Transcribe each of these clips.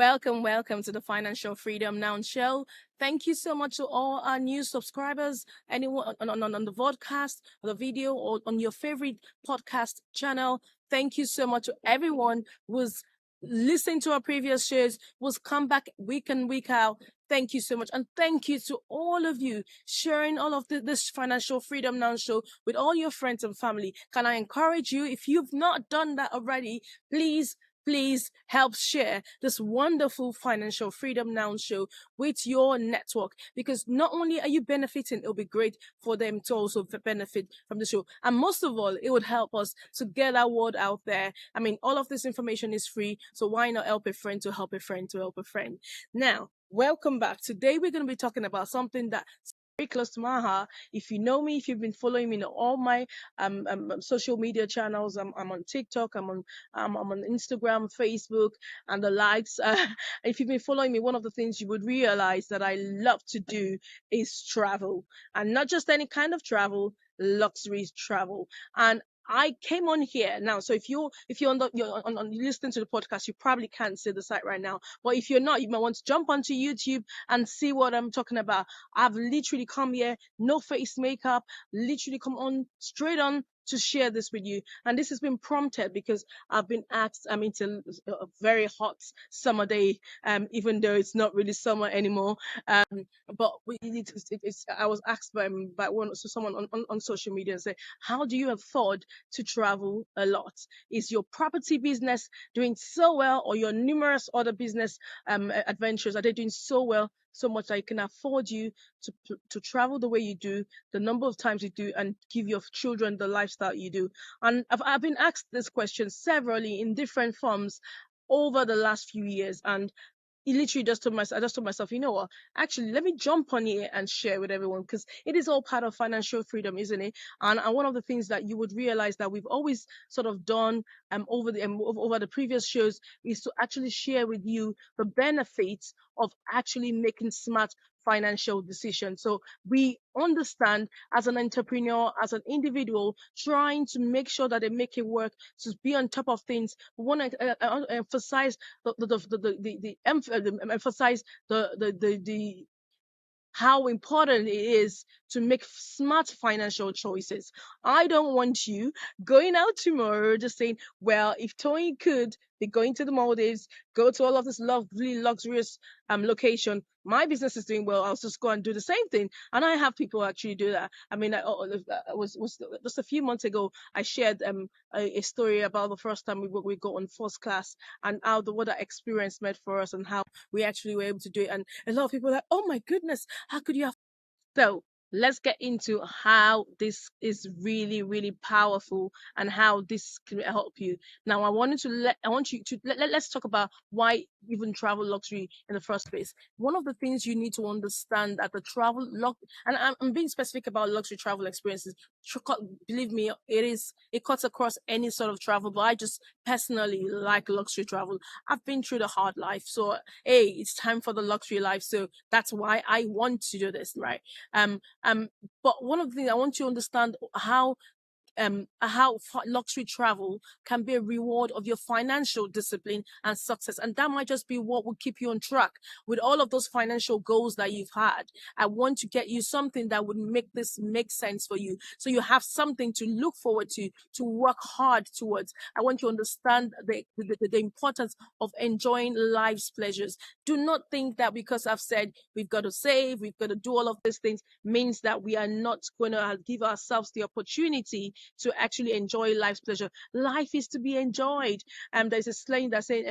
welcome to the Financial Freedom Now show. Thank you so much to all our new subscribers, anyone on the podcast, or the video, or on your favorite podcast channel. Thank you so much to everyone who's listening to our previous shows, who's come back week in, week out. Thank you so much. And thank you to all of you sharing all of this Financial Freedom Now show with all your friends and family. Can I encourage you, if you've not done that already, please help share this wonderful Financial Freedom Now show with your network, because not only are you benefiting, it'll be great for them to also benefit from the show. And most of all, it would help us to get our word out there. I mean, all of this information is free, so why not help a friend to help a friend to help a friend? Now, welcome back. Today, we're going to be talking about something that very close to my heart. If you know me, if you've been following me in all my social media channels, I'm on TikTok, I'm on Instagram, Facebook, and the likes. If you've been following me, one of the things you would realize that I love to do is travel, and not just any kind of travel, luxury travel. And I came on here now. So if you're on listening to the podcast, you probably can't see the site right now. But if you're not, you might want to jump onto YouTube and see what I'm talking about. I've literally come here, no face makeup, literally come on straight on to share this with you. And this has been prompted because I've been asked. I mean, it's a very hot summer day, even though it's not really summer anymore. But I was asked by someone on social media and say, how do you afford to travel a lot? Is your property business doing so well, or your numerous other business adventures, are they doing so well, so much that you can afford you to travel the way you do, the number of times you do, and give your children the lifestyle you do? And I've been asked this question severally in different forms over the last few years, and I just told myself, you know what? Actually, let me jump on here and share with everyone, because it is all part of financial freedom, isn't it? And one of the things that you would realize that we've always sort of done over the previous shows is to actually share with you the benefits of actually making smart financial decisions. So we understand, as an entrepreneur, as an individual, trying to make sure that they make it work, to be on top of things. We want to emphasize emphasize the how important it is to make smart financial choices. I don't want you going out tomorrow just saying, well, if Tony could be going to the Maldives, go to all of this lovely, luxurious location, my business is doing well, I'll just go and do the same thing. And I have people actually do that. I mean, I was just a few months ago, I shared a story about the first time we go on first class, and how what that experience meant for us, and how we actually were able to do it. And a lot of people are like, oh my goodness, how could you have? So let's get into how this is really, really powerful, and how this can help you. Now, I want you to let's talk about why even travel luxury in the first place. One of the things you need to understand that the and I'm being specific about luxury travel experiences. Believe me, it cuts across any sort of travel, but I just personally like luxury travel. I've been through the hard life, so hey, it's time for the luxury life. So that's why I want to do this, right? But one of the things I want you to understand, how luxury travel can be a reward of your financial discipline and success, and that might just be what will keep you on track with all of those financial goals that you've had. I want to get you something that would make this make sense for you, so you have something to look forward to work hard towards. I want you to understand the importance of enjoying life's pleasures. Do not think that because I've said we've got to save, we've got to do all of these things, means that we are not going to give ourselves the opportunity to actually enjoy life's pleasure. Life is to be enjoyed. There's a slang that says,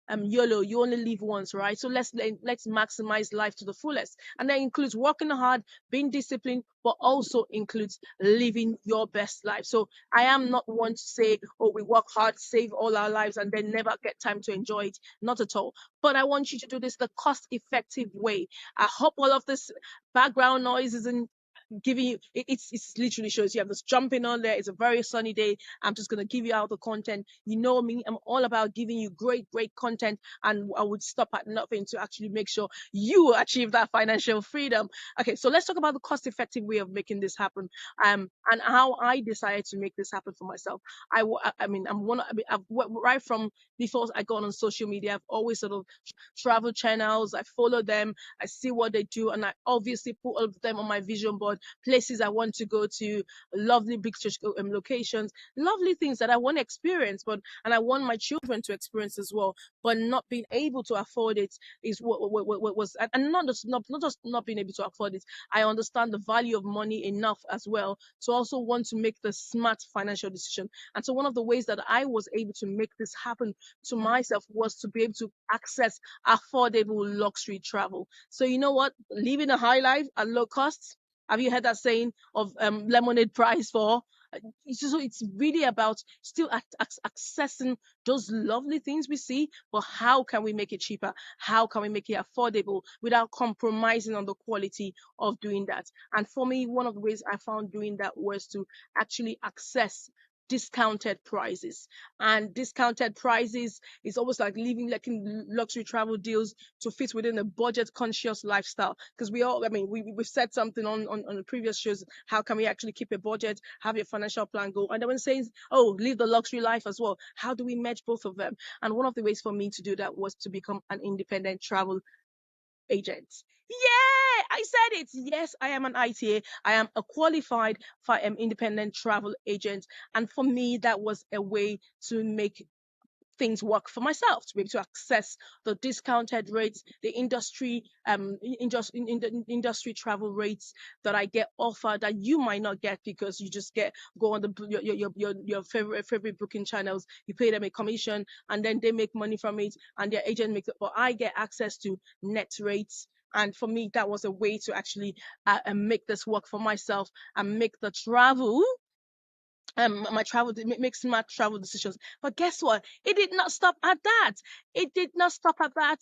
YOLO, you only live once, right? So let's maximize life to the fullest, and that includes working hard, being disciplined, but also includes living your best life. So I am not one to say, oh, we work hard, save all our lives, and then never get time to enjoy it. Not at all. But I want you to do this the cost-effective way. I hope all of this background noise isn't giving you it's literally shows you. I'm just jumping on there. It's a very sunny day. I'm just gonna give you out the content. You know me, I'm all about giving you great content, and I would stop at nothing to actually make sure you achieve that financial freedom. Okay, so let's talk about the cost-effective way of making this happen, and how I decided to make this happen for myself. I mean, I'm one. I mean, right from before I got on social media, I've always sort of travel channels. I follow them. I see what they do, and I obviously put all of them on my vision board. Places I want to go to, lovely big locations, lovely things that I want to experience, but and I want my children to experience as well. But not being able to afford it is what was, and not just not being able to afford it. I understand the value of money enough as well to also want to make the smart financial decision. And so one of the ways that I was able to make this happen to myself was to be able to access affordable luxury travel. So you know what? Living a high life at low costs. Have you heard that saying of lemonade price for? It's really about still accessing those lovely things we see, but how can we make it cheaper? How can we make it affordable without compromising on the quality of doing that? And for me, one of the ways I found doing that was to actually access discounted prices. And discounted prices is almost like living like in luxury travel deals to fit within a budget conscious lifestyle. Because we all, I mean, we've said something on the previous shows. How can we actually keep a budget, have your financial plan go? And then when saying, oh, live the luxury life as well, how do we match both of them? And one of the ways for me to do that was to become an independent travel agent. Yeah, I said it. Yes, I am an ITA. I am a qualified independent travel agent. And for me, that was a way to make things work for myself, to be able to access the discounted rates, the industry travel rates that I get offered that you might not get because you just go on the your favorite booking channels, you pay them a commission and then they make money from it and their agent makes it, but I get access to net rates. And for me, that was a way to actually make this work for myself and make the travel my travel make smart travel decisions. But guess what? It did not stop at that. It did not stop at that.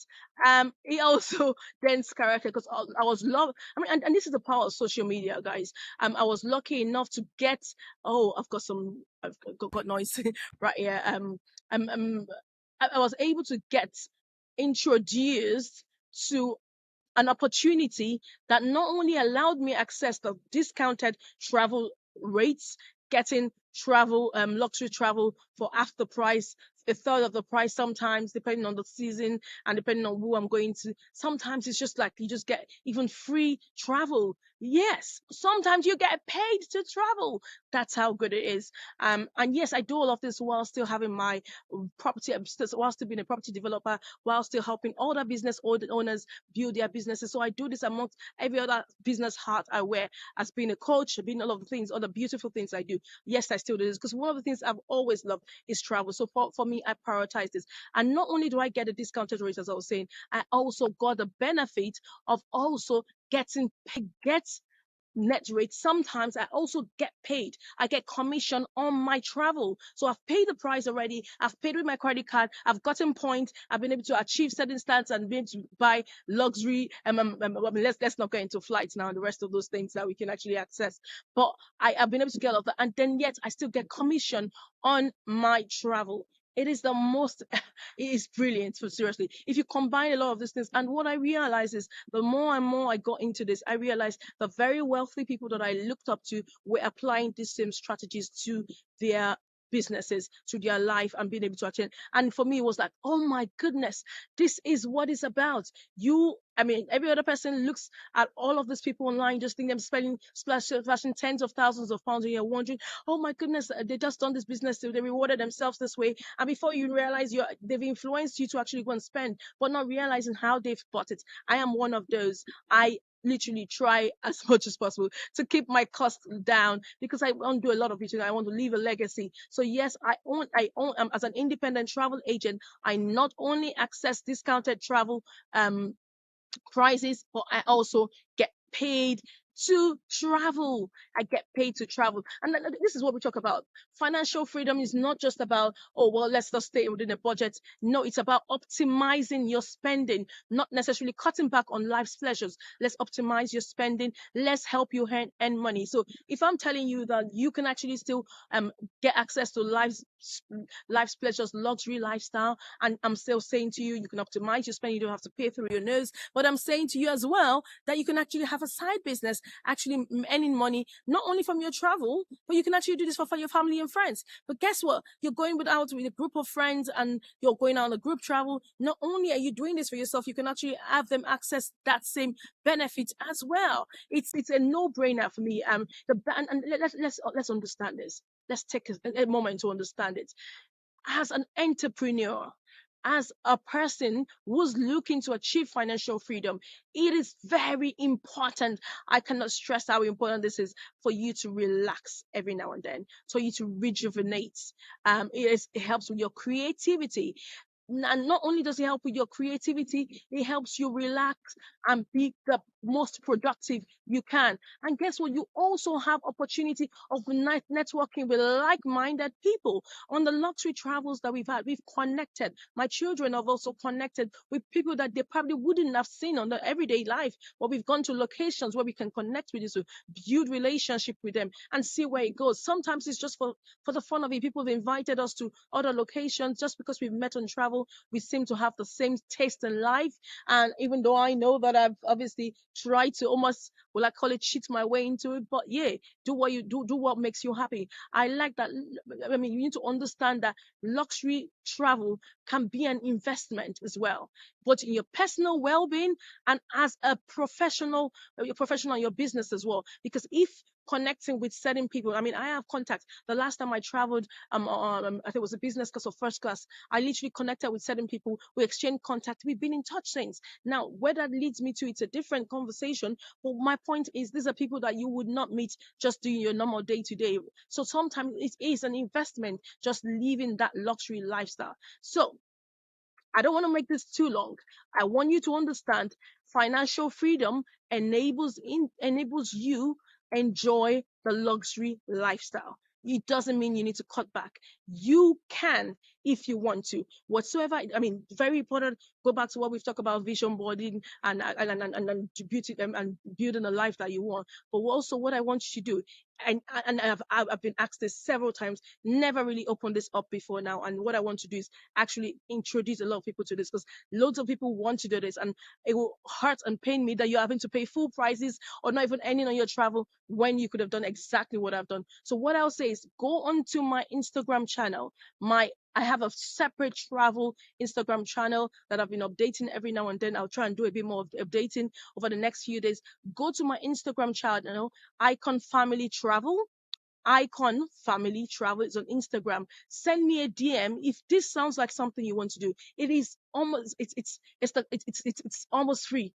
It also then skyrocketed because I was love. I mean, and this is the power of social media, guys. I was lucky enough to get. Oh, I've got noise right here. Um, um, I was able to get introduced to an opportunity that not only allowed me access the discounted travel rates, getting travel, luxury travel for half the price, a third of the price sometimes, depending on the season and depending on who I'm going to. Sometimes it's just like you just get even free travel. Yes, sometimes you get paid to travel. That's how good it is. And yes, I do all of this while still having my property, while still being a property developer, while still helping other business owners build their businesses. So I do this amongst every other business hat I wear as being a coach, being all of the things, all the beautiful things I do. Yes, I still do this because one of the things I've always loved is travel. So for me, I prioritize this. And not only do I get a discounted rate, as I was saying, I also got the benefit of also getting get net rate. Sometimes I also get paid. I get commission on my travel. So I've paid the price already. I've paid with my credit card. I've gotten points. I've been able to achieve certain stats and been able to buy luxury. I mean, let's not get into flights now and the rest of those things that we can actually access. But I've been able to get all of that, and then yet I still get commission on my travel. It is the most, it is brilliant. So seriously, if you combine a lot of these things, and what I realize is the more and more I got into this, I realized the very wealthy people that I looked up to were applying these same strategies to their businesses, to their life, and being able to attend. And for me, it was like, oh my goodness, this is what it's about. I mean, every other person looks at all of these people online, just think them splashing tens of thousands of pounds a year, wondering, oh my goodness, they just done this business, they rewarded themselves this way. And before you realize they've influenced you to actually go and spend, but not realizing how they've bought it. I am one of those. I literally try as much as possible to keep my costs down because I want to do a lot of it. I want to leave a legacy. So yes, I own as an independent travel agent. I not only access discounted travel prices, but I also get paid to travel. I get paid to travel. And this is what we talk about. Financial freedom is not just about, oh, well, let's just stay within a budget. No, it's about optimizing your spending, not necessarily cutting back on life's pleasures. Let's optimize your spending. Let's help you earn money. So if I'm telling you that you can actually still get access to life's pleasures, luxury lifestyle, and I'm still saying to you, you can optimize your spending. You don't have to pay through your nose. But I'm saying to you as well that you can actually have a side business, actually earning money, not only from your travel, but you can actually do this for your family and friends. But guess what? You're going with a group of friends and you're going on a group travel. Not only are you doing this for yourself, you can actually have them access that same benefit as well. It's a no-brainer for me. Let's understand this. Let's take a moment to understand it. As an entrepreneur, as a person who's looking to achieve financial freedom, it is very important. I cannot stress how important this is for you to relax every now and then, for you to rejuvenate. It helps with your creativity. And not only does it help with your creativity, it helps you relax and be the most productive you can. And guess what? You also have opportunity of networking with like-minded people. On the luxury travels that we've had, we've connected. My children have also connected with people that they probably wouldn't have seen on their everyday life, but we've gone to locations where we can connect with you, build relationship with them and see where it goes. Sometimes it's just for the fun of it. People have invited us to other locations just because we've met on travel. We seem to have the same taste in life. And even though I know that I've obviously tried to almost, well, I call it cheat my way into it, but yeah, do what you do what makes you happy. I like that. I mean, you need to understand that luxury travel can be an investment as well, both in your personal well-being and as a professional, your professional and your business as well. Because if connecting with certain people, I mean, I have contacts. The last time I traveled, I think it was a business class or first class. I literally connected with certain people. We exchanged contact. We've been in touch since. Now, where that leads me to, it's a different conversation. But my point is, these are people that you would not meet just doing your normal day to day. So sometimes it is an investment just living that luxury lifestyle. So I don't want to make this too long. I want you to understand financial freedom enables you enjoy the luxury lifestyle. It doesn't mean you need to cut back. You can if you want to. Whatsoever, I mean, very important. Go back to what we've talked about: vision boarding and beauty and building a life that you want. But also, what I want you to do, and I've been asked this several times. Never really opened this up before now. And what I want to do is actually introduce a lot of people to this, because loads of people want to do this, and it will hurt and pain me that you're having to pay full prices or not even earning on your travel when you could have done exactly what I've done. So what I'll say is, go onto my Instagram channel. I have a separate travel Instagram channel that I've been updating every now and then. I'll try and do a bit more of updating over the next few days. Go to my Instagram channel, Icon Family Travel. Icon Family Travel is on Instagram. Send me a DM if this sounds like something you want to do. It is almost it's almost free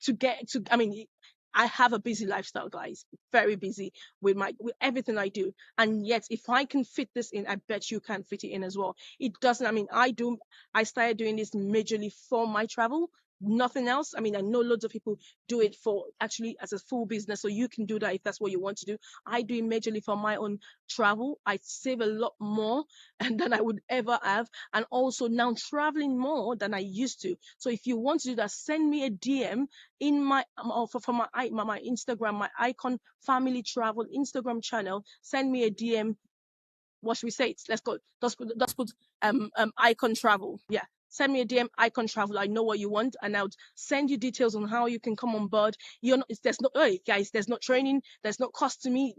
to get to. I mean, I have a busy lifestyle, guys, very busy with everything I do, and yet if I can fit this in, I bet you can fit it in as well. It doesn't. I mean, I started doing this majorly for my travel. Nothing else. I mean, I know loads of people do it for actually as a full business, so you can do that if that's what you want to do. I do it majorly for my own travel. I save a lot more than I would ever have, and also now traveling more than I used to. So if you want to do that, send me a DM in my for my Instagram, my Icon Family Travel Instagram channel. Send me a DM. What should we say? Let's go. Let's put Icon Travel. Yeah. Send me a DM, Icon Travel. I know what you want, and I'll send you details on how you can come on board. There's no, hey guys, there's no training, there's no cost to me.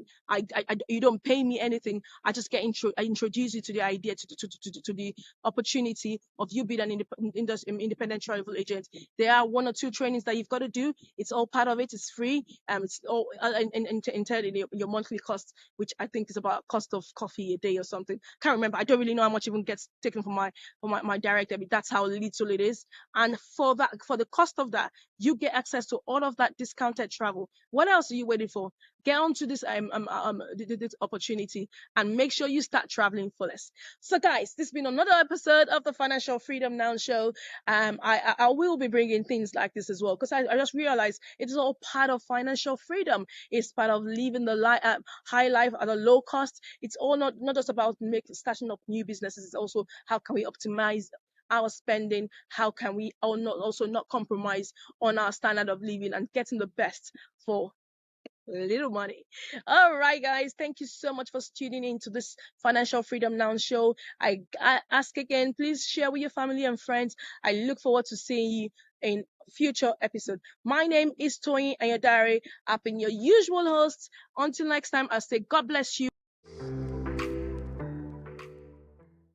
You don't pay me anything. I just I introduce you to the idea, to the opportunity of you being an independent travel agent. There are 1 or 2 trainings that you've got to do. It's all part of it. It's free. It's all entirely your monthly cost, which I think is about cost of coffee a day or something. Can't remember. I don't really know how much even gets taken from my direct debit. That's That's how little it is. And for the cost of that, you get access to all of that discounted travel. What else are you waiting for? Get onto this opportunity and make sure you start traveling for less. So, guys, this has been another episode of the Financial Freedom Now Show. I will be bringing things like this as well, because I just realized it is all part of financial freedom. It's part of living the high life at a low cost. It's all not just about starting up new businesses. It's also how can we optimize our spending, how can we also not compromise on our standard of living and getting the best for little money. All right, guys, thank you so much for tuning in to this Financial Freedom Now Show. I ask again, please share with your family and friends. I look forward to seeing you in future episode. My name is Toyin Ayodare. I've been your usual host. Until next time, I say God bless you.